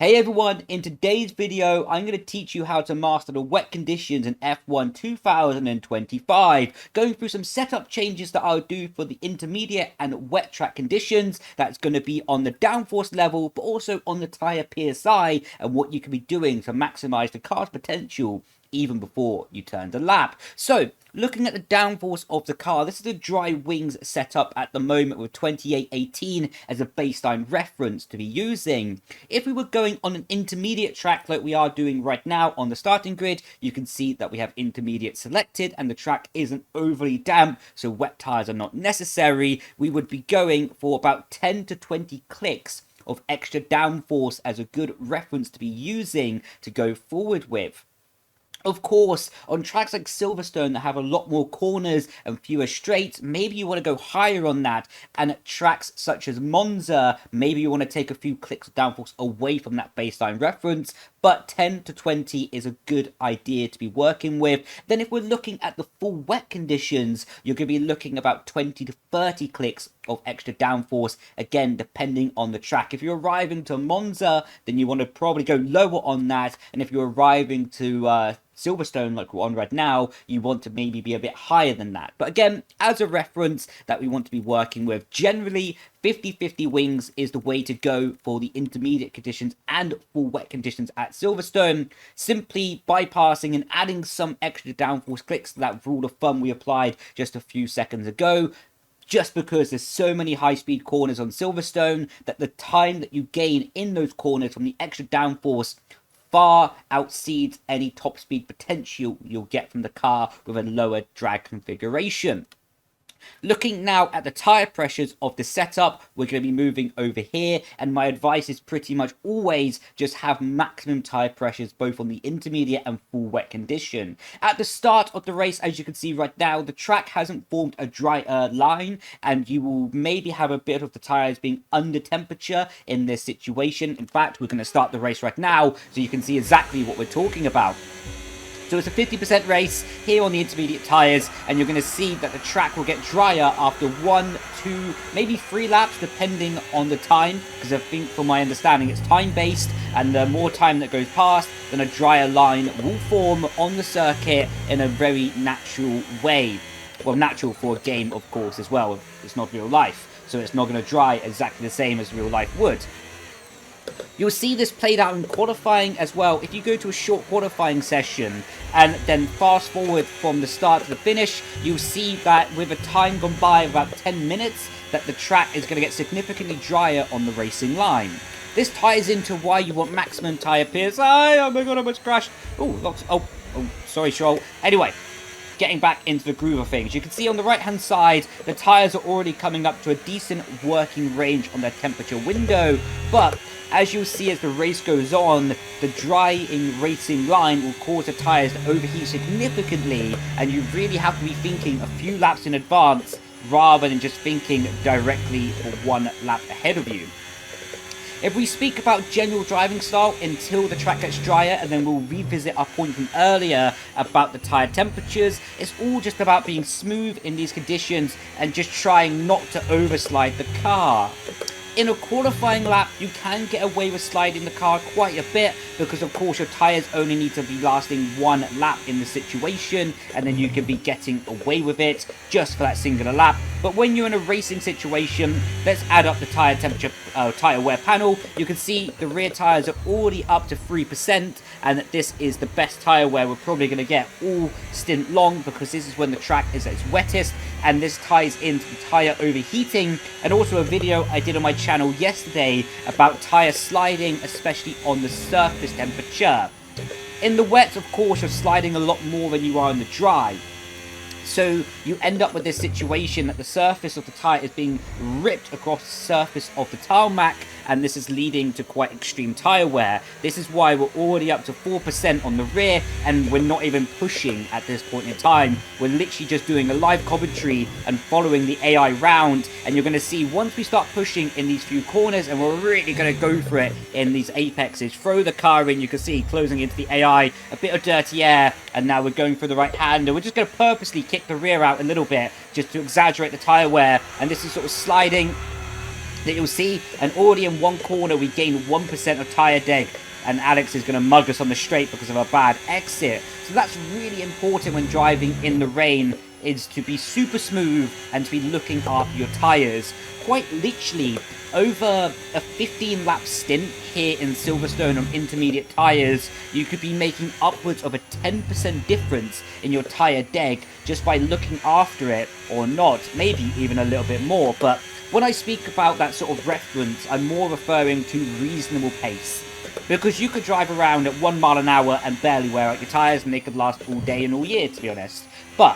Hey everyone, in today's video, I'm going to teach you how to master the wet conditions in F1 2025, going through some setup changes that I'll do for the intermediate and wet track conditions. That's going to be on the downforce level, but also on the tyre PSI and what you can be doing to maximize the car's potential even before you turn the lap. So, looking at the downforce of the car, this is a dry wings setup at the moment with 2818 as a baseline reference to be using. If we were going on an intermediate track like we are doing right now on the starting grid, you can see that we have intermediate selected and the track isn't overly damp, so wet tyres are not necessary. We would be going for about 10 to 20 clicks of extra downforce as a good reference to be using to go forward with. Of course, on tracks like Silverstone that have a lot more corners and fewer straights, maybe you want to go higher on that. And at tracks such as Monza, maybe you want to take a few clicks of downforce away from that baseline reference. But 10 to 20 is a good idea to be working with. Then if we're looking at the full wet conditions, you're going to be looking about 20 to 30 clicks of extra downforce, again, depending on the track. If you're arriving to Monza, then you want to probably go lower on that. And if you're arriving to Silverstone, like we're on right now, you want to maybe be a bit higher than that. But again, as a reference that we want to be working with, generally 50-50 wings is the way to go for the intermediate conditions and full wet conditions at Silverstone, simply bypassing and adding some extra downforce clicks to that rule of thumb we applied just a few seconds ago. Just because there's so many high-speed corners on Silverstone that the time that you gain in those corners from the extra downforce far exceeds any top speed potential you'll get from the car with a lower drag configuration. Looking now at the tyre pressures of the setup, we're going to be moving over here, and my advice is pretty much always just have maximum tyre pressures both on the intermediate and full wet condition. At the start of the race, as you can see right now, the track hasn't formed a dry line, and you will maybe have a bit of the tyres being under temperature in this situation. In fact, we're going to start the race right now so you can see exactly what we're talking about. So it's a 50% race here on the intermediate tyres, and you're going to see that the track will get drier after 1, 2, maybe 3 laps, depending on the time, because I think from my understanding it's time-based, and the more time that goes past, then a drier line will form on the circuit in a very natural way. Well, natural for a game, of course, as well. It's not real life, so it's not going to dry exactly the same as real life would. You'll see this played out in qualifying as well. If you go to a short qualifying session and then fast forward from the start to the finish, you'll see that with a time gone by of about 10 minutes, that the track is going to get significantly drier on the racing line. This ties into why you want maximum tyre PSI. Oh my god, I almost crashed. Oh, sorry, Stroll. Anyway, getting back into the groove of things. You can see on the right hand side, the tyres are already coming up to a decent working range on their temperature window, but as you'll see as the race goes on, the drying racing line will cause the tyres to overheat significantly, and you really have to be thinking a few laps in advance rather than just thinking directly for 1 lap ahead of you. If we speak about general driving style until the track gets drier, and then we'll revisit our point from earlier about the tyre temperatures, it's all just about being smooth in these conditions and just trying not to overslide the car. In a qualifying lap, you can get away with sliding the car quite a bit because, of course, your tyres only need to be lasting 1 lap in the situation, and then you can be getting away with it just for that singular lap. But when you're in a racing situation, let's add up the tyre temperature, tyre wear panel. You can see the rear tyres are already up to 3%, and that this is the best tyre wear we're probably going to get all stint long, because this is when the track is at its wettest, and this ties into the tyre overheating, and also a video I did on my channel yesterday about tyre sliding, especially on the surface temperature. In the wet, of course, you're sliding a lot more than you are in the dry. So you end up with this situation that the surface of the tyre is being ripped across the surface of the tarmac, and this is leading to quite extreme tyre wear. This is why we're already up to 4% on the rear, and we're not even pushing at this point in time. We're literally just doing a live commentary and following the AI round, and you're going to see once we start pushing in these few corners, and we're really going to go for it in these apexes, throw the car in, you can see closing into the AI, a bit of dirty air, and now we're going for the right hand, and we're just going to purposely kick the rear out a little bit just to exaggerate the tyre wear, and this is sort of sliding that you'll see, and already in one corner we gain 1% of tyre deg, and Alex is going to mug us on the straight because of a bad exit. So that's really important when driving in the rain, is to be super smooth and to be looking after your tyres. Quite literally, over a 15 lap stint here in Silverstone on intermediate tyres, you could be making upwards of a 10% difference in your tyre deg just by looking after it, or not, maybe even a little bit more. But when I speak about that sort of reference, I'm more referring to reasonable pace. Because you could drive around at 1 mile an hour and barely wear out your tyres, and they could last all day and all year, to be honest. But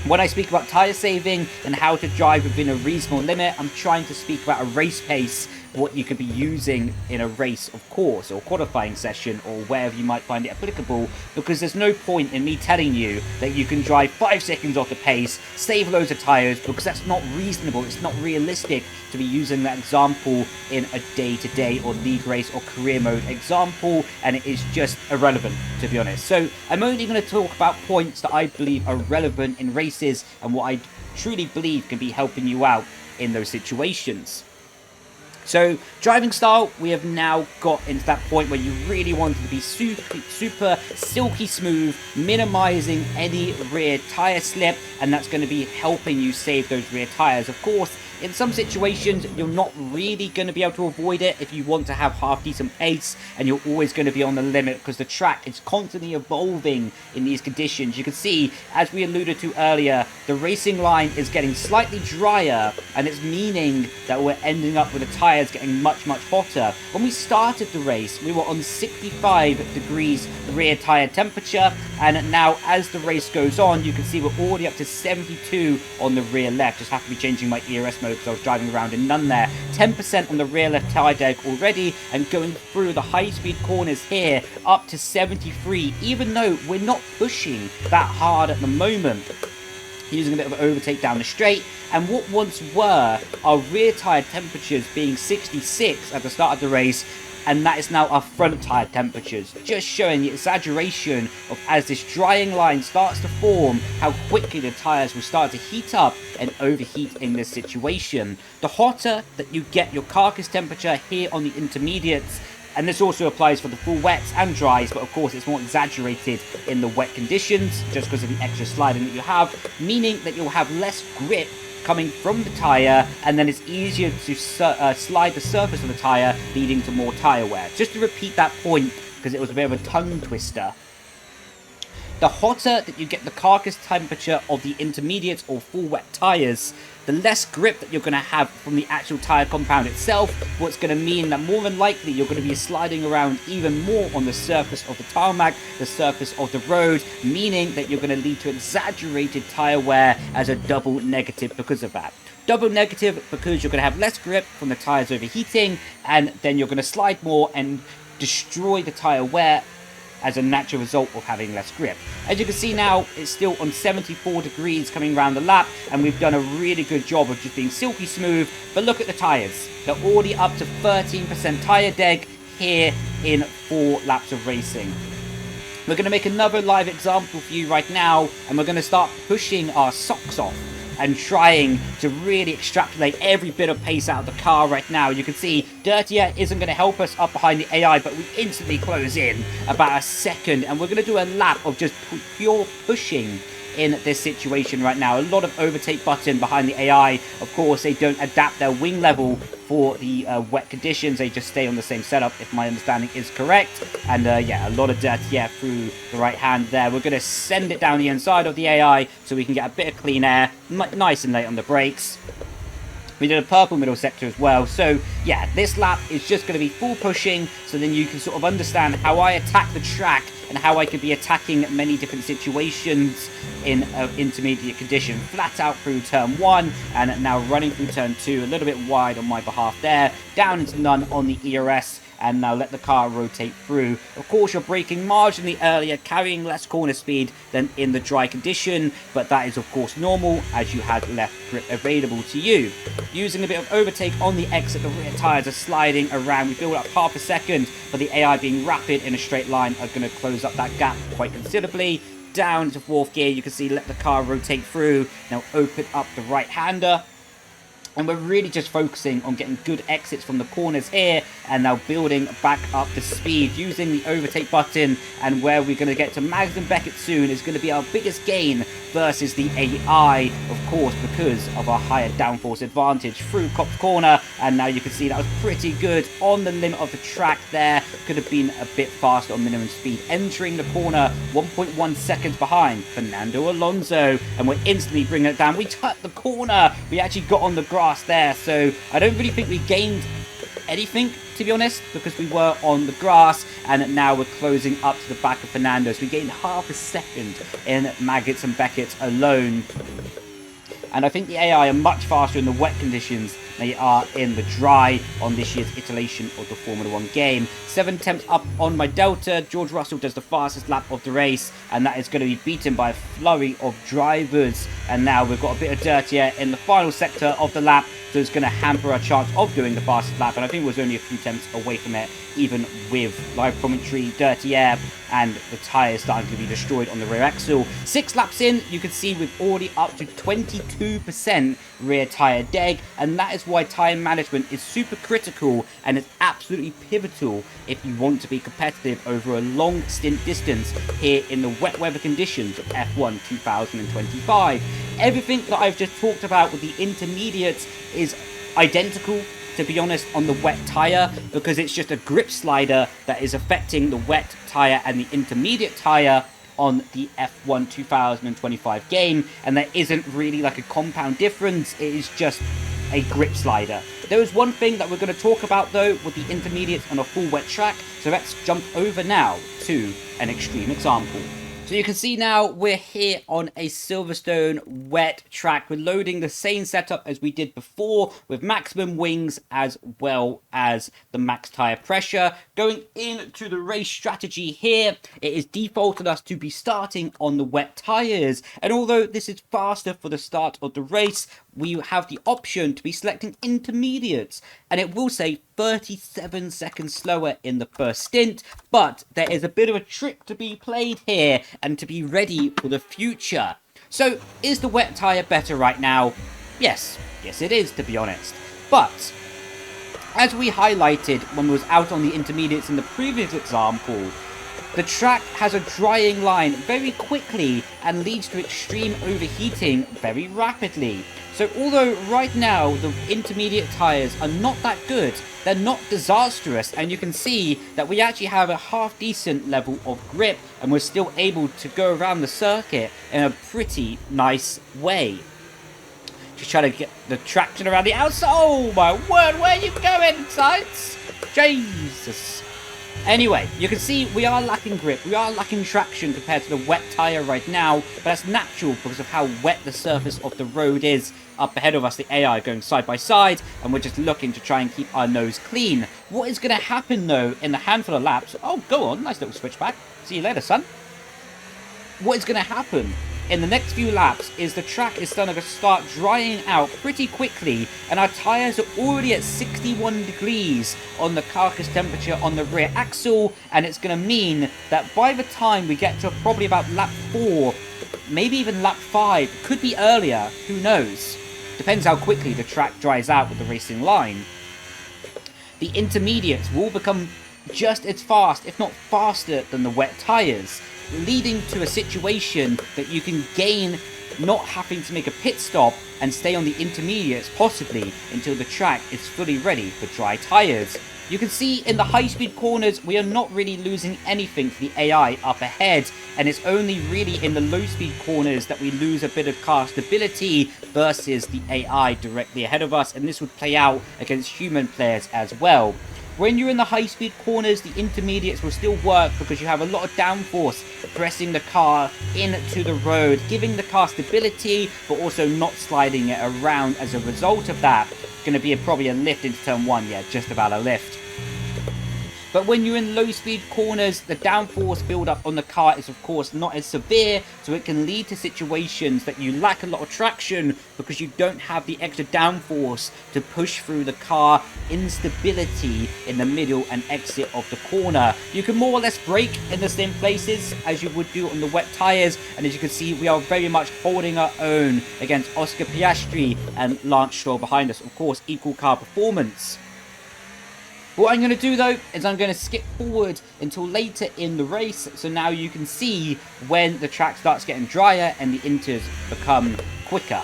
when I speak about tyre saving and how to drive within a reasonable limit, I'm trying to speak about a race pace, what you could be using in a race, of course, or qualifying session, or wherever you might find it applicable, because there's no point in me telling you that you can drive 5 seconds off the pace, save loads of tyres, because that's not reasonable. It's not realistic to be using that example in a day-to-day or league race or career mode example, and it is just irrelevant, to be honest. So I'm only going to talk about points that I believe are relevant in races and what I truly believe can be helping you out in those situations. So, driving style, we have now got into that point where you really want to be super silky smooth, minimizing any rear tire slip, and that's going to be helping you save those rear tires. Of course, in some situations, you're not really going to be able to avoid it if you want to have half-decent pace, and you're always going to be on the limit because the track is constantly evolving in these conditions. You can see, as we alluded to earlier, the racing line is getting slightly drier, and it's meaning that we're ending up with the tyres getting much, much hotter. When we started the race, we were on 65 degrees rear tyre temperature, and now as the race goes on, you can see we're already up to 72 on the rear left. Just have to be changing my ERS mode because I was driving around in none there. 10% on the rear left tyre deg already, and going through the high-speed corners here up to 73, even though we're not pushing that hard at the moment. Using a bit of an overtake down the straight, and what once were our rear tyre temperatures being 66 at the start of the race, and that is now our front tyre temperatures, just showing the exaggeration of, as this drying line starts to form, how quickly the tyres will start to heat up and overheat in this situation. The hotter that you get your carcass temperature here on the intermediates, and this also applies for the full wets and dries, but of course it's more exaggerated in the wet conditions just because of the extra sliding that you have, meaning that you'll have less grip coming from the tyre, and then it's easier to slide the surface of the tyre, leading to more tyre wear. Just to repeat that point, because it was a bit of a tongue twister. The hotter that you get the carcass temperature of the intermediates or full wet tyres, the less grip that you're going to have from the actual tyre compound itself, what's going to mean that more than likely you're going to be sliding around even more on the surface of the tarmac, the surface of the road, meaning that you're going to lead to exaggerated tyre wear as a double negative because of that. Double negative because you're going to have less grip from the tyres overheating, and then you're going to slide more and destroy the tyre wear as a natural result of having less grip. As you can see now, it's still on 74 degrees coming around the lap, and we've done a really good job of just being silky smooth. But look at the tyres. They're already up to 13% tyre deg here in 4 laps of racing. We're going to make another live example for you right now, and we're going to start pushing our socks off and trying to really extrapolate every bit of pace out of the car right now. You can see dirty air isn't going to help us up behind the AI, but we instantly close in about a second, and we're going to do a lap of just pure pushing in this situation right now. A lot of overtake button behind the AI. Of course, they don't adapt their wing level for the wet conditions. They just stay on the same setup, if my understanding is correct. And yeah, a lot of dirty air through the right hand there. We're going to send it down the inside of the AI so we can get a bit of clean air, nice and late on the brakes. We did a purple middle sector as well. So yeah, this lap is just going to be full pushing, so then you can sort of understand how I attack the track and how I could be attacking many different situations in intermediate condition. Flat out through turn 1, and now running through turn 2, a little bit wide on my behalf there, down into none on the ERS, and now let the car rotate through. Of course, you're braking marginally earlier, carrying less corner speed than in the dry condition, but that is of course normal as you had left grip available to you. Using a bit of overtake on the exit, the rear tyres are sliding around. We build up half a second, but the AI being rapid in a straight line are going to close up that gap quite considerably. Down to 4th gear, you can see let the car rotate through. Now open up the right-hander And we're really just focusing on getting good exits from the corners here, and now building back up the speed using the overtake button. And where we're going to get to Mags and Beckett soon is going to be our biggest gain versus the AI, of course, because of our higher downforce advantage through Cop's corner. And now you can see that was pretty good on the limit of the track there. Could have been a bit faster on minimum speed. Entering the corner 1.1 seconds behind Fernando Alonso, and we're instantly bringing it down. We cut the corner. We actually got on the grass there, so I don't really think we gained anything, to be honest, because we were on the grass, and now we're closing up to the back of Fernando. So we gained half a second in Maggots and Beckett alone. And I think the AI are much faster in the wet conditions than they are in the dry on this year's iteration of the Formula 1 game. 7 tenths up on my Delta. George Russell does the fastest lap of the race, and that is going to be beaten by a flurry of drivers. And now we've got a bit of dirty air in the final sector of the lap, so it's going to hamper our chance of doing the fastest lap. And I think it was only a few tenths away from it, even with live commentary, dirty air, and the tyres starting to be destroyed on the rear axle. 6 laps in, you can see we're already up to 22% rear tyre deg, and that is why tyre management is super critical, and it's absolutely pivotal if you want to be competitive over a long stint distance here in the wet weather conditions of F1 2025. Everything that I've just talked about with the intermediates is identical, to be honest, on the wet tyre, because it's just a grip slider that is affecting the wet tyre and the intermediate tyre on the F1 2025 game, and there isn't really like a compound difference. It is just a grip slider. There is one thing that we're going to talk about though with the intermediates on a full wet track, so let's jump over now to an extreme example. So you can see now we're here on a Silverstone wet track. We're loading the same setup as we did before with maximum wings as well as the max tyre pressure. Going into the race strategy here, it is defaulted us to be starting on the wet tyres. And although this is faster for the start of the race, we have the option to be selecting intermediates, and it will say 37 seconds slower in the first stint, but there is a bit of a trick to be played here and to be ready for the future. So is the wet tyre better right now? Yes it is, to be honest. But as we highlighted when we was out on the intermediates in the previous example, the track has a drying line very quickly and leads to extreme overheating very rapidly. So although right now the intermediate tyres are not that good, they're not disastrous, and you can see that we actually have a half decent level of grip, and we're still able to go around the circuit in a pretty nice way. Just trying to get the traction around the outside. Oh my word, where are you going, sides? Jesus. Anyway, you can see we are lacking grip, we are lacking traction compared to the wet tyre right now, but that's natural because of how wet the surface of the road is. Up ahead of us, the AI going side by side, and we're just looking to try and keep our nose clean. What is going to happen though in the handful of laps? Oh, go on, nice little switchback. See you later, son. What is going to happen in the next few laps is the track is starting to start drying out pretty quickly, and our tyres are already at 61 degrees on the carcass temperature on the rear axle, and it's going to mean that by the time we get to probably about lap 4, maybe even lap 5, could be earlier, who knows, depends how quickly the track dries out with the racing line, the intermediates will become just as fast, if not faster, than the wet tyres, leading to a situation that you can gain not having to make a pit stop and stay on the intermediates possibly until the track is fully ready for dry tyres. You can see in the high-speed corners we are not really losing anything to the AI up ahead, and it's only really in the low-speed corners that we lose a bit of car stability versus the AI directly ahead of us, and this would play out against human players as well. When you're in the high-speed corners, the intermediates will still work because you have a lot of downforce pressing the car into the road, giving the car stability, but also not sliding it around as a result of that. It's going to be probably a lift into turn 1, yeah, just about a lift. But when you're in low speed corners, the downforce build-up on the car is of course not as severe, so it can lead to situations that you lack a lot of traction because you don't have the extra downforce to push through the car instability in the middle and exit of the corner. You can more or less brake in the same places as you would do on the wet tyres, and as you can see, we are very much holding our own against Oscar Piastri and Lance Stroll behind us. Of course, equal car performance. What I'm going to do though is I'm going to skip forward until later in the race, so now you can see when the track starts getting drier and the inters become quicker.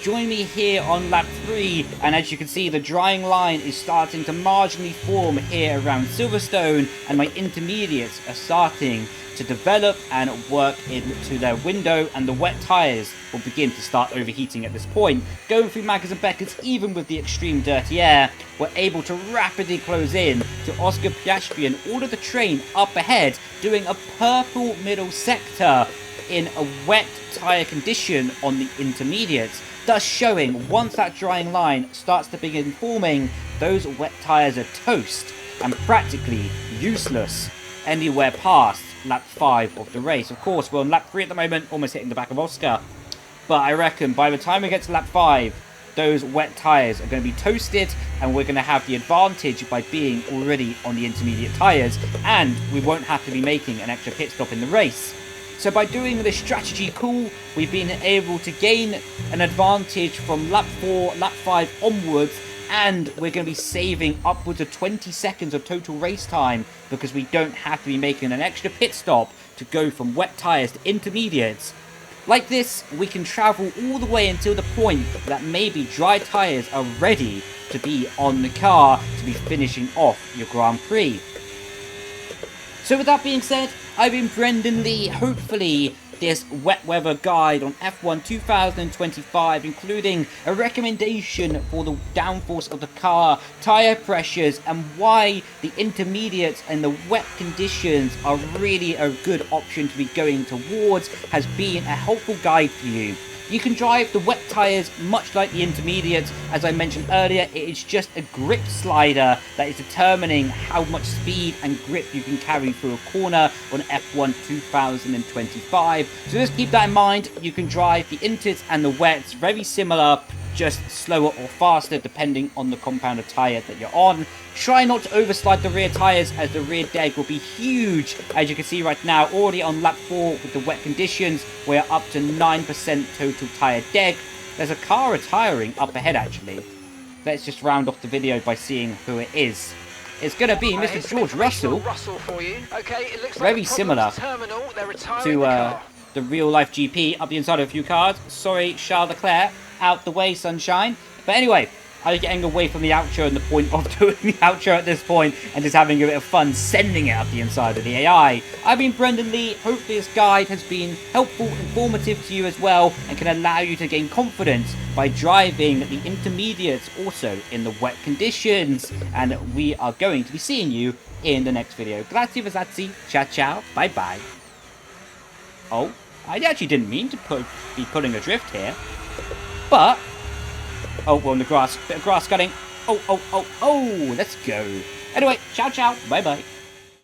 Join me here on lap 3, and as you can see, the drying line is starting to marginally form here around Silverstone, and my intermediates are starting to develop and work into their window, and the wet tyres will begin to start overheating at this point. Going through Maggers and Beckers, even with the extreme dirty air, we're able to rapidly close in to Oscar Piastri and all of the train up ahead, doing a purple middle sector in a wet tyre condition on the intermediates, thus showing once that drying line starts to begin forming, those wet tyres are toast and practically useless anywhere past lap 5 of the race. Of course, we're on lap 3 at the moment, almost hitting the back of Oscar, but I reckon by the time we get to lap 5, those wet tyres are going to be toasted, and we're going to have the advantage by being already on the intermediate tyres, and we won't have to be making an extra pit stop in the race. So by doing this strategy call, we've been able to gain an advantage from lap 4, lap 5 onwards, and we're going to be saving upwards of 20 seconds of total race time because we don't have to be making an extra pit stop to go from wet tyres to intermediates. Like this, we can travel all the way until the point that maybe dry tyres are ready to be on the car to be finishing off your Grand Prix. So with that being said, I've been Brendon Leigh. Hopefully this wet weather guide on F1 2025, including a recommendation for the downforce of the car, tyre pressures, and why the intermediates and the wet conditions are really a good option to be going towards, has been a helpful guide for you. You can drive the wet tyres much like the intermediates. As I mentioned earlier, it is just a grip slider that is determining how much speed and grip you can carry through a corner on F1 2025. So just keep that in mind. You can drive the inters and the wets very similar, just slower or faster depending on the compound of tyre that you're on. Try not to overslide the rear tyres, as the rear deg will be huge. As you can see right now, already on lap 4 with the wet conditions, we're up to 9% total tyre deg. There's a car retiring up ahead actually. Let's just round off the video by seeing who it is. It's going to be Mr. George Russell. Okay, it looks very similar to the real life GP. Up the inside of a few cars. Sorry, Charles Leclerc. Out the way, sunshine. But anyway, I was getting away from the outro and the point of doing the outro at this point and just having a bit of fun sending it up the inside of the AI. I've been Brendon Leigh. Hopefully this guide has been helpful, informative to you as well, and can allow you to gain confidence by driving the intermediates also in the wet conditions. And we are going to be seeing you in the next video. Grazie, Vazazzi. Ciao, ciao. Bye, bye. Oh, I actually didn't mean to be pulling adrift here. But, oh, we're on the grass. Bit of grass cutting. Oh, let's go. Anyway, ciao, ciao. Bye-bye.